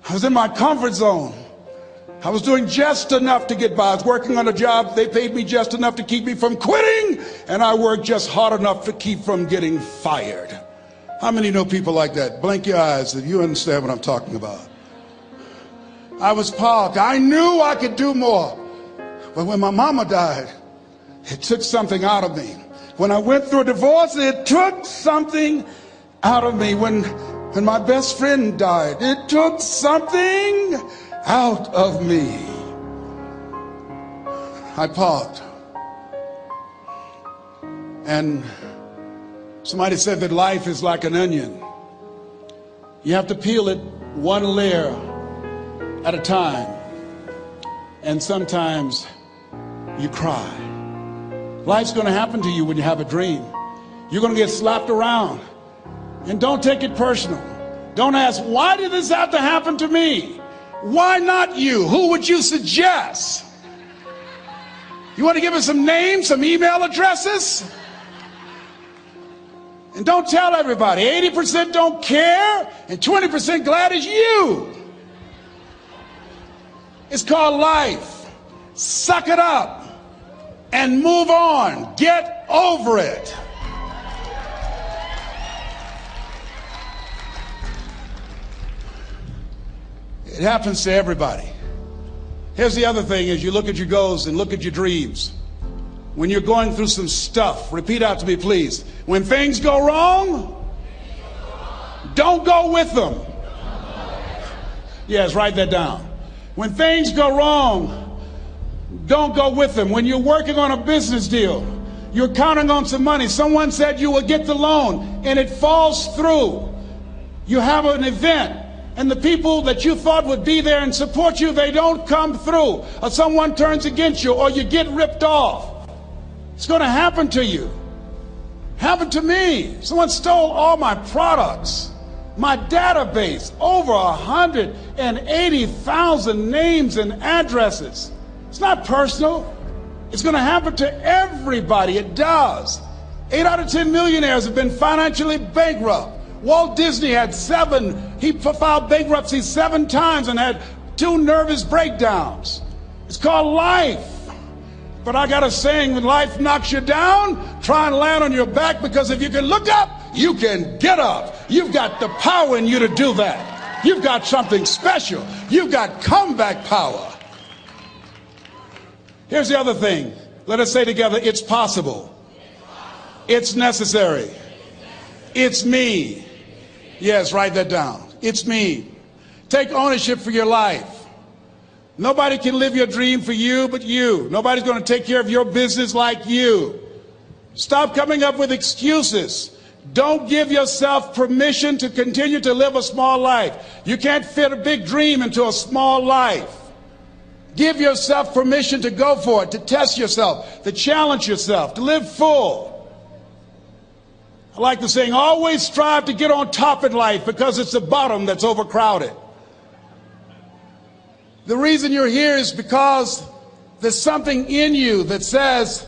I was in my comfort zone. I was doing just enough to get by. I was working on a job. They paid me just enough to keep me from quitting, and I worked just hard enough to keep from getting fired. How many know people like that? Blink your eyes if you understand what I'm talking about. I was parked. I knew I could do more. But when my mama died, it took something out of me. When I went through a divorce, it took something out of me. When my best friend died, it took something out of me. I parked. And somebody said that life is like an onion. You have to peel it one layer at a time. And sometimes you cry. Life's going to happen to you when you have a dream. You're going to get slapped around. And don't take it personal. Don't ask, why did this have to happen to me? Why not you? Who would you suggest? You want to give us some names, some email addresses? And don't tell everybody. 80% don't care and 20% glad it's you. It's called life. Suck it up and move on. Get over it. It happens to everybody. Here's the other thing: as you look at your goals and look at your dreams, when you're going through some stuff, repeat out to me, please. When things go wrong, don't go with them. Yes, write that down. When things go wrong, don't go with them. When you're working on a business deal, you're counting on some money. Someone said you will get the loan and it falls through. You have an event and the people that you thought would be there and support you, they don't come through. Or someone turns against you, or you get ripped off. It's going to happen to you. Happened to me. Someone stole all my products. My database, over 180,000 names and addresses. It's not personal. It's going to happen to everybody. It does. 8 out of 10 millionaires have been financially bankrupt. Walt Disney had 7. He filed bankruptcy 7 times and had 2 nervous breakdowns. It's called life. But I got a saying: when life knocks you down, try and land on your back, because if you can look up, you can get up. You've got the power in you to do that. You've got something special. You've got comeback power. Here's the other thing. Let us say together, it's possible. It's necessary. It's me. Yes, write that down. It's me. Take ownership for your life. Nobody can live your dream for you but you. Nobody's going to take care of your business like you. Stop coming up with excuses. Don't give yourself permission to continue to live a small life. You can't fit a big dream into a small life. Give yourself permission to go for it, to test yourself, to challenge yourself, to live full. I like the saying, always strive to get on top in life, because it's the bottom that's overcrowded. The reason you're here is because there's something in you that says,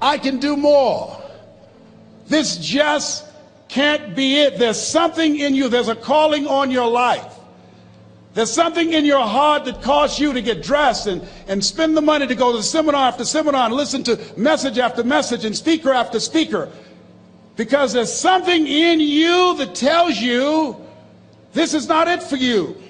I can do more. This just can't be it. There's something in you. There's a calling on your life. There's something in your heart that caused you to get dressed and spend the money to go to seminar after seminar and listen to message after message and speaker after speaker. Because there's something in you that tells you this is not it for you.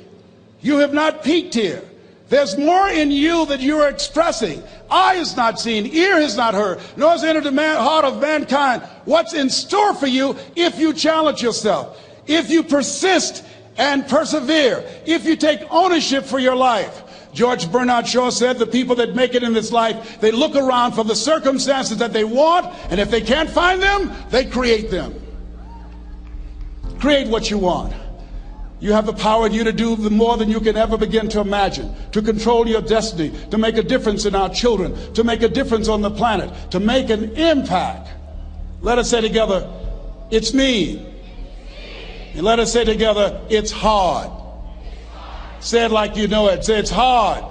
You have not peaked here. There's more in you that you are expressing. Eye has not seen, ear has not heard, nor has entered the heart of mankind what's in store for you if you challenge yourself, if you persist and persevere, if you take ownership for your life. George Bernard Shaw said the people that make it in this life, they look around for the circumstances that they want, and if they can't find them, they create them. Create what you want. You have the power in you to do more than you can ever begin to imagine, to control your destiny, to make a difference in our children, to make a difference on the planet, to make an impact. Let us say together, it's me. And let us say together, it's hard. Say it like you know it. Say, it's hard.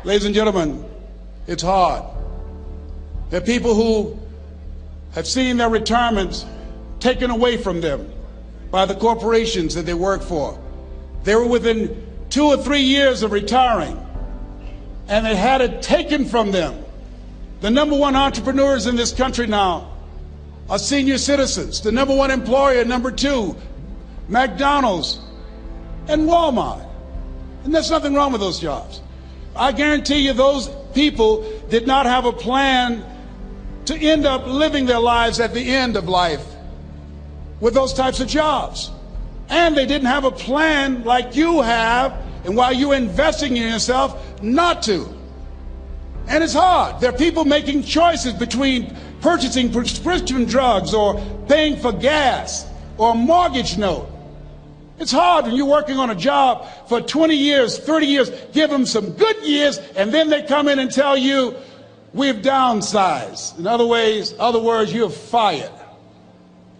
Ladies and gentlemen, it's hard. There are people who have seen their retirements taken away from them by the corporations that they work for. They were within 2 or 3 years of retiring, and they had it taken from them. The number one entrepreneurs in this country now are senior citizens. The number one employer, number two, McDonald's and Walmart. And there's nothing wrong with those jobs. I guarantee you those people did not have a plan to end up living their lives at the end of life with those types of jobs. And they didn't have a plan like you have, and while you're investing in yourself, not to. And it's hard. There are people making choices between purchasing prescription drugs or paying for gas or a mortgage note. It's hard when you're working on a job for 20 years, 30 years, give them some good years, and then they come in and tell you, we've downsized. In other words, you're fired.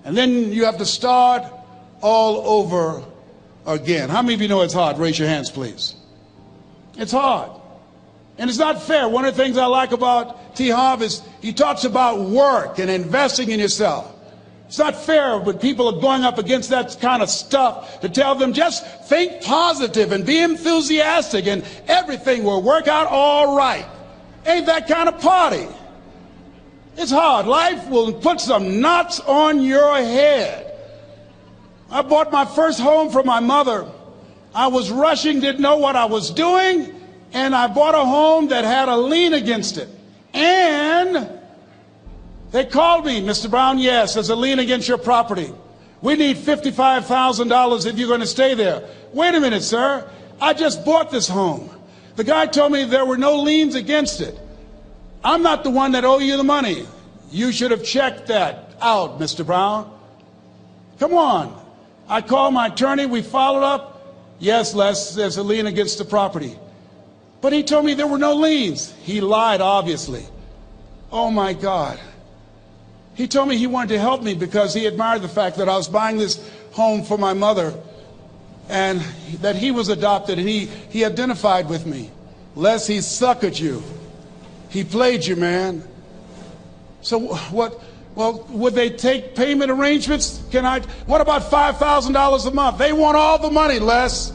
And then you have to start all over again. How many of you know it's hard? Raise your hands, please. It's hard. And it's not fair. One of the things I like about T. Harv is he talks about work and investing in yourself. It's not fair when people are going up against that kind of stuff to tell them just think positive and be enthusiastic and everything will work out all right. Ain't that kind of party. It's hard. Life will put some knots on your head. I bought my first home for my mother. I was rushing, didn't know what I was doing, and I bought a home that had a lien against it. And they called me, Mr. Brown, yes, there's a lien against your property. We need $55,000 if you're going to stay there. Wait a minute, sir. I just bought this home. The guy told me there were no liens against it. I'm not the one that owe you the money. You should have checked that out, Mr. Brown. Come on. I called my attorney. We followed up. Yes, Les, there's a lien against the property. But he told me there were no liens. He lied, obviously. Oh, my God. He told me he wanted to help me because he admired the fact that I was buying this home for my mother and that he was adopted, and he identified with me. Les, he suckered you. He played you, man. So what? Well, would they take payment arrangements? What about $5,000 a month? They want all the money, Les.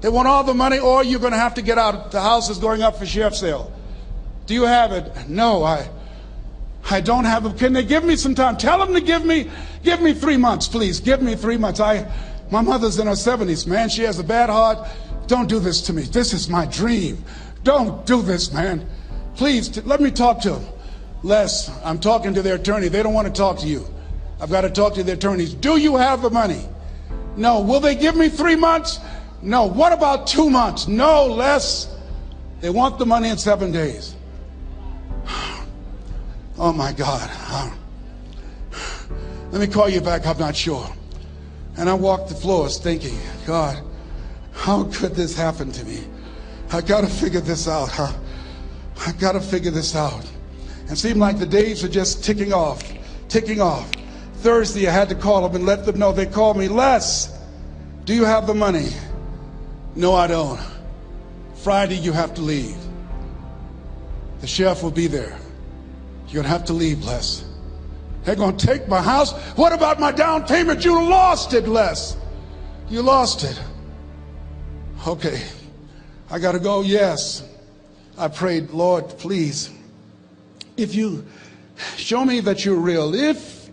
They want all the money, or you're going to have to get out. The house is going up for sheriff's sale. Do you have it? No, I don't have it. Can they give me some time? Tell them to give me 3 months, please. Give me 3 months. My mother's in her 70s, man. She has a bad heart. Don't do this to me. This is my dream. Don't do this, man. Please, let me talk to them. Les, I'm talking to their attorney. They don't want to talk to you. I've got to talk to their attorneys. Do you have the money? No. Will they give me 3 months? No. What about 2 months? No, Les. They want the money in 7 days. Oh, my God. Let me call you back. I'm not sure. And I walked the floors thinking, God, how could this happen to me? I got to figure this out, huh? I got to figure this out. It seemed like the days were just ticking off. Thursday, I had to call them and let them know. They called me, Les, do you have the money? No, I don't. Friday, you have to leave. The sheriff will be there. You're going to have to leave, Les. They're going to take my house. What about my down payment? You lost it, Les. You lost it. Okay. I got to go. Yes. I prayed, Lord, please, if you show me that you're real, if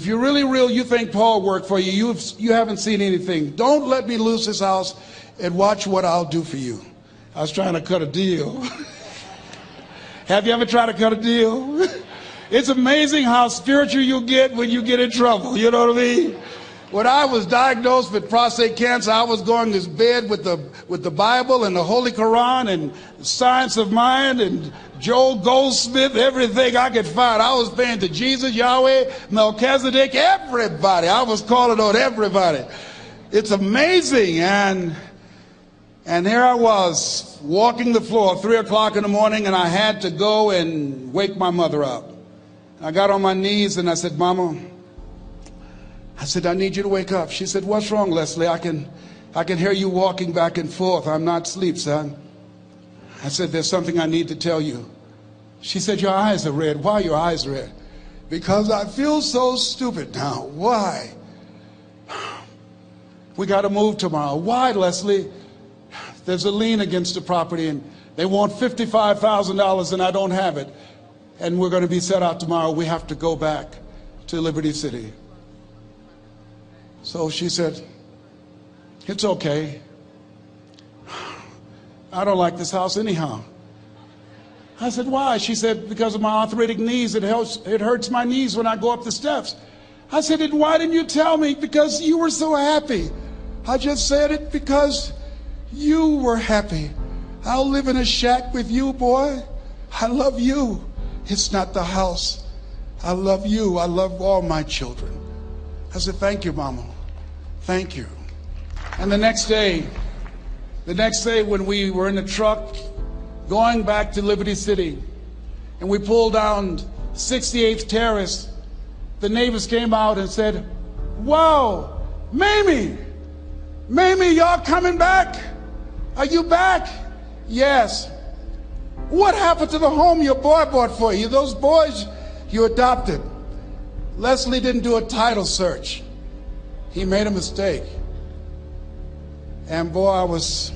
you're really real, you think Paul worked for you, you haven't seen anything. Don't let me lose this house and watch what I'll do for you. I was trying to cut a deal. Have you ever tried to cut a deal? It's amazing how spiritual you get when you get in trouble. You know what I mean? When I was diagnosed with prostate cancer, I was going to bed with the Bible and the Holy Quran and Science of Mind and Joel Goldsmith, everything I could find. I was paying to Jesus, Yahweh, Melchizedek, everybody. I was calling on everybody. It's amazing. And here I was walking the floor 3 o'clock in the morning, and I had to go and wake my mother up. I got on my knees and I said, Mama, I said, I need you to wake up. She said, what's wrong, Leslie? I can hear you walking back and forth. I'm not asleep, son. I said, there's something I need to tell you. She said, your eyes are red. Why are your eyes red? Because I feel so stupid now. Why? We got to move tomorrow. Why, Leslie? There's a lien against the property and they want $55,000 and I don't have it. And we're going to be set out tomorrow. We have to go back to Liberty City. So she said, it's okay. I don't like this house anyhow. I said, why? She said, because of my arthritic knees, it hurts my knees when I go up the steps. I said, and why didn't you tell me? Because you were so happy. I just said it because you were happy. I'll live in a shack with you, boy. I love you. It's not the house. I love you. I love all my children. I said, thank you, Mama. Thank you. And the next day when we were in the truck going back to Liberty City and we pulled down 68th Terrace, the neighbors came out and said, wow, Mamie, y'all coming back? Are you back? Yes. What happened to the home your boy bought for you? Those boys you adopted. Leslie didn't do a title search. He made a mistake. And boy, I was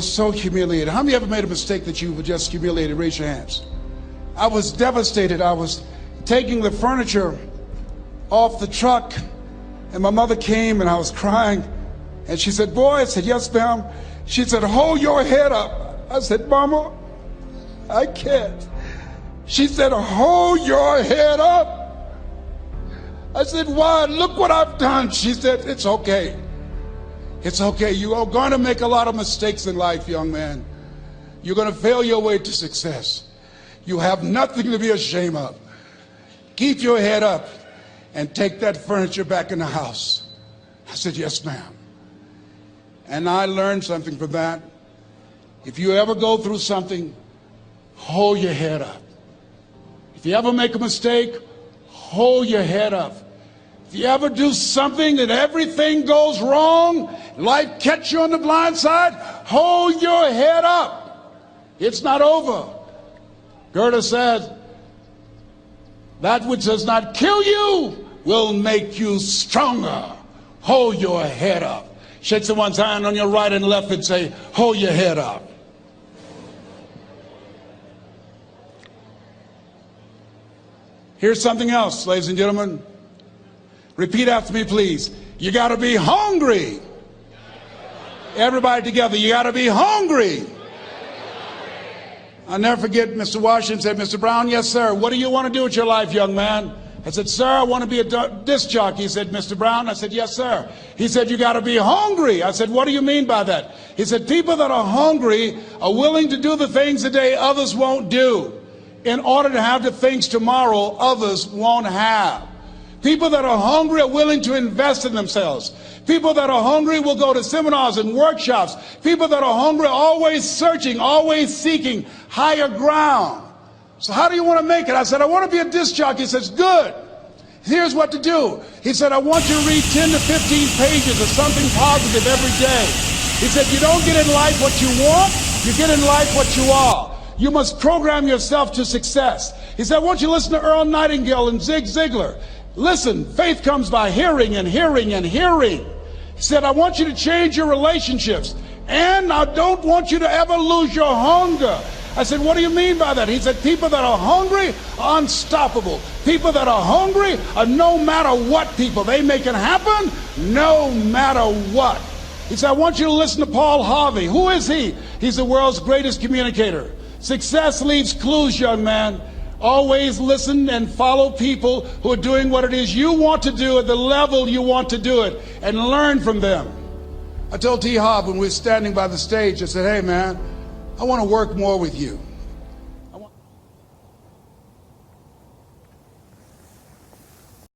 so humiliated. How many ever made a mistake that you were just humiliated? Raise your hands. I was devastated. I was taking the furniture off the truck and my mother came and I was crying and she said, boy, I said, yes, ma'am. She said, hold your head up. I said, Mama, I can't. She said, hold your head up. I said, why? Look what I've done. She said, it's okay. It's okay. You are going to make a lot of mistakes in life, young man. You're going to fail your way to success. You have nothing to be ashamed of. Keep your head up and take that furniture back in the house. I said, yes, ma'am. And I learned something from that. If you ever go through something, hold your head up. If you ever make a mistake, hold your head up. If you ever do something that everything goes wrong, life catch you on the blind side, hold your head up. It's not over. Goethe said, that which does not kill you will make you stronger. Hold your head up. Shake someone's hand on your right and left and say, hold your head up. Here's something else, ladies and gentlemen. Repeat after me, please. You got to be hungry. Everybody together, you got to be hungry. I'll never forget Mr. Washington said, Mr. Brown, yes, sir. What do you want to do with your life, young man? I said, sir, I want to be a disc jockey. He said, Mr. Brown? I said, yes, sir. He said, you got to be hungry. I said, what do you mean by that? He said, people that are hungry are willing to do the things today others won't do in order to have the things tomorrow others won't have. People that are hungry are willing to invest in themselves. People that are hungry will go to seminars and workshops. People that are hungry are always searching, always seeking higher ground. So how do you want to make it? I said, I want to be a disc jockey. He says, good. Here's what to do. He said, I want you to read 10 to 15 pages of something positive every day. He said, you don't get in life what you want, you get in life what you are. You must program yourself to success. He said, I want you to listen to Earl Nightingale and Zig Ziglar. Listen, faith comes by hearing and hearing and hearing. He said, I want you to change your relationships. And I don't want you to ever lose your hunger. I said, what do you mean by that? He said, people that are hungry are unstoppable. People that are hungry are no matter what people. They make it happen no matter what. He said, I want you to listen to Paul Harvey. Who is he? He's the world's greatest communicator. Success leaves clues, young man. Always listen and follow people who are doing what it is you want to do at the level you want to do it and learn from them. I told T. Hobb when we were standing by the stage, I said, hey man, I want to work more with you.